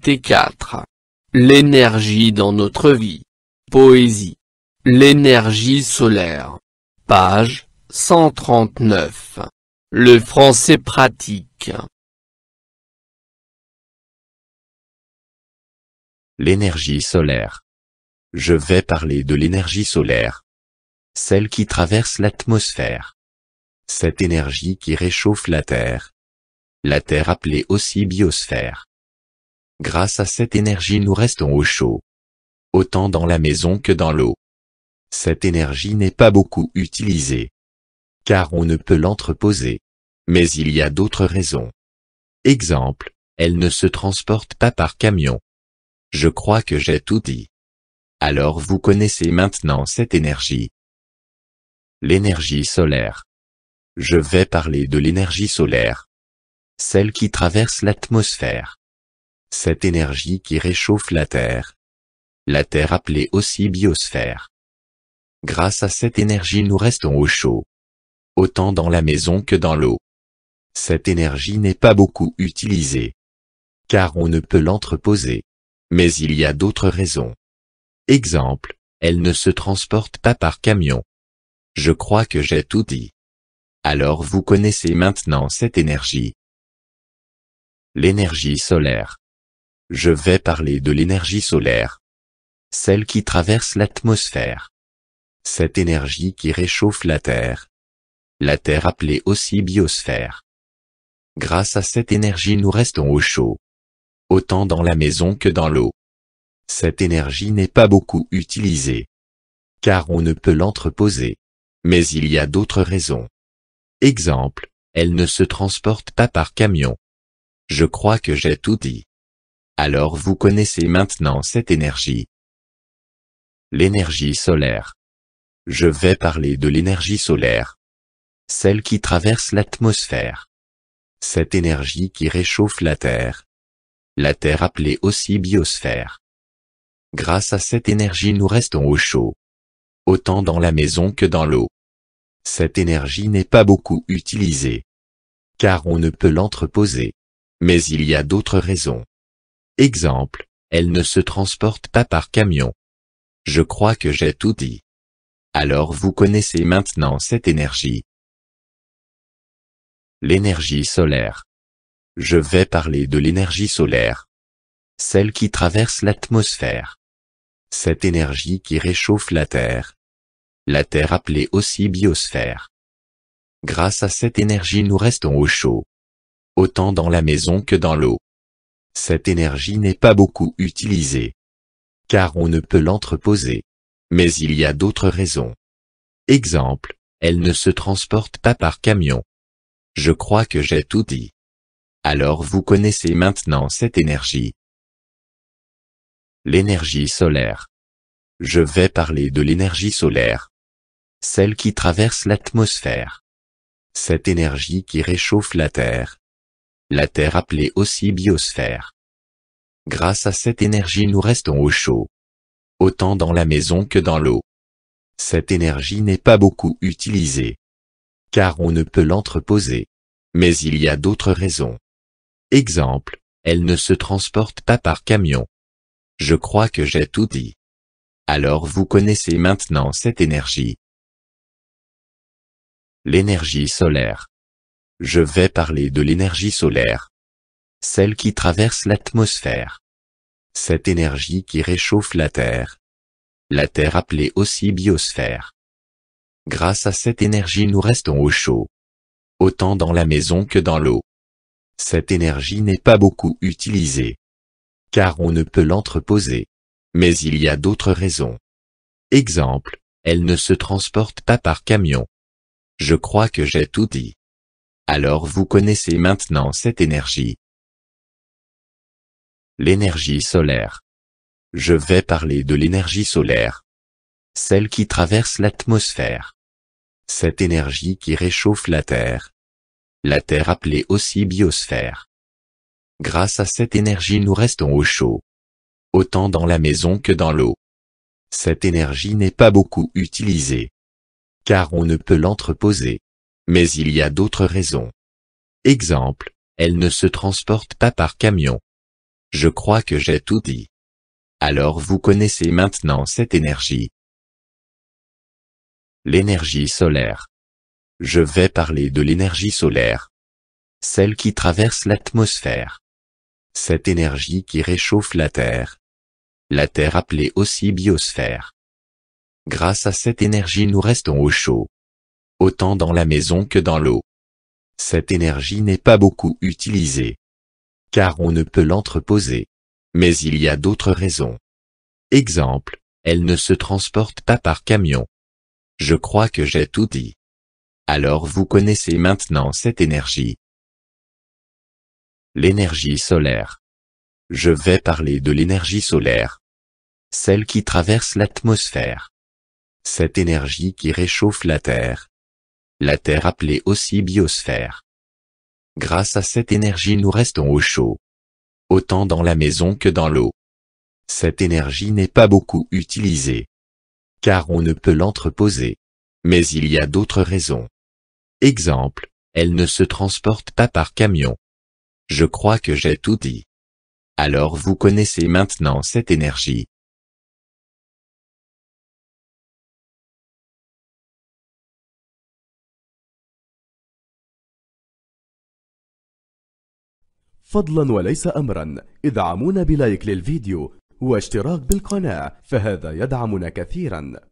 Activité 4. L'énergie dans notre vie. Poésie. L'énergie solaire. Page 139. Le français pratique. L'énergie solaire. Je vais parler de l'énergie solaire. Celle qui traverse l'atmosphère. Cette énergie qui réchauffe la Terre. La Terre appelée aussi biosphère. Grâce à cette énergie nous restons au chaud. Autant dans la maison que dans l'eau. Cette énergie n'est pas beaucoup utilisée. Car on ne peut l'entreposer. Mais il y a d'autres raisons. Exemple, elle ne se transporte pas par camion. Je crois que j'ai tout dit. Alors vous connaissez maintenant cette énergie. L'énergie solaire. Je vais parler de l'énergie solaire. Celle qui traverse l'atmosphère. Cette énergie qui réchauffe la Terre. La Terre appelée aussi biosphère. Grâce à cette énergie nous restons au chaud. Autant dans la maison que dans l'eau. Cette énergie n'est pas beaucoup utilisée. Car on ne peut l'entreposer. Mais il y a d'autres raisons. Exemple, elle ne se transporte pas par camion. Je crois que j'ai tout dit. Alors vous connaissez maintenant cette énergie. L'énergie solaire. Je vais parler de l'énergie solaire. Celle qui traverse l'atmosphère. Cette énergie qui réchauffe la Terre. La Terre appelée aussi biosphère. Grâce à cette énergie nous restons au chaud. Autant dans la maison que dans l'eau. Cette énergie n'est pas beaucoup utilisée. Car on ne peut l'entreposer. Mais il y a d'autres raisons. Exemple, elle ne se transporte pas par camion. Je crois que j'ai tout dit. Alors vous connaissez maintenant cette énergie. L'énergie solaire. Je vais parler de l'énergie solaire. Celle qui traverse l'atmosphère. Cette énergie qui réchauffe la Terre. La Terre appelée aussi biosphère. Grâce à cette énergie nous restons au chaud. Autant dans la maison que dans l'eau. Cette énergie n'est pas beaucoup utilisée. Car on ne peut l'entreposer. Mais il y a d'autres raisons. Exemple, elle ne se transporte pas par camion. Je crois que j'ai tout dit. Alors vous connaissez maintenant cette énergie. L'énergie solaire. Je vais parler de l'énergie solaire. Celle qui traverse l'atmosphère. Cette énergie qui réchauffe la Terre. La Terre appelée aussi biosphère. Grâce à cette énergie nous restons au chaud. Autant dans la maison que dans l'eau. Cette énergie n'est pas beaucoup utilisée. Car on ne peut l'entreposer. Mais il y a d'autres raisons. Exemple, elle ne se transporte pas par camion. Je crois que j'ai tout dit. Alors vous connaissez maintenant cette énergie. L'énergie solaire. Je vais parler de l'énergie solaire. Celle qui traverse l'atmosphère. Cette énergie qui réchauffe la Terre. La Terre appelée aussi biosphère. Grâce à cette énergie nous restons au chaud. Autant dans la maison que dans l'eau. Cette énergie n'est pas beaucoup utilisée. Car on ne peut l'entreposer. Mais il y a d'autres raisons. Exemple, elle ne se transporte pas par camion. Je crois que j'ai tout dit. Alors vous connaissez maintenant cette énergie. L'énergie solaire. Je vais parler de l'énergie solaire. Celle qui traverse l'atmosphère. Cette énergie qui réchauffe la Terre. La Terre appelée aussi biosphère. Grâce à cette énergie nous restons au chaud. Autant dans la maison que dans l'eau. Cette énergie n'est pas beaucoup utilisée. Car on ne peut l'entreposer. Mais il y a d'autres raisons. Exemple, elle ne se transporte pas par camion. Je crois que j'ai tout dit. Alors vous connaissez maintenant cette énergie. L'énergie solaire. Je vais parler de l'énergie solaire. Celle qui traverse l'atmosphère. Cette énergie qui réchauffe la Terre. La Terre appelée aussi biosphère. Grâce à cette énergie nous restons au chaud. Autant dans la maison que dans l'eau. Cette énergie n'est pas beaucoup utilisée. Car on ne peut l'entreposer. Mais il y a d'autres raisons. Exemple, elle ne se transporte pas par camion. Je crois que j'ai tout dit. Alors vous connaissez maintenant cette énergie. L'énergie solaire. Je vais parler de l'énergie solaire. Celle qui traverse l'atmosphère. Cette énergie qui réchauffe la Terre. La Terre appelée aussi biosphère. Grâce à cette énergie nous restons au chaud. Autant dans la maison que dans l'eau. Cette énergie n'est pas beaucoup utilisée. Car on ne peut l'entreposer. Mais il y a d'autres raisons. Exemple, elle ne se transporte pas par camion. Je crois que j'ai tout dit. Alors vous connaissez maintenant cette énergie. L'énergie solaire. Je vais parler de l'énergie solaire. Celle qui traverse l'atmosphère. Cette énergie qui réchauffe la Terre. La Terre appelée aussi biosphère. Grâce à cette énergie nous restons au chaud. Autant dans la maison que dans l'eau. Cette énergie n'est pas beaucoup utilisée. Car on ne peut l'entreposer. Mais il y a d'autres raisons. Exemple, elle ne se transporte pas par camion. Je crois que j'ai tout dit. Alors vous connaissez maintenant cette énergie. فضلا وليس أمرا ادعمونا بلايك للفيديو واشتراك بالقناة، فهذا يدعمنا كثيرا.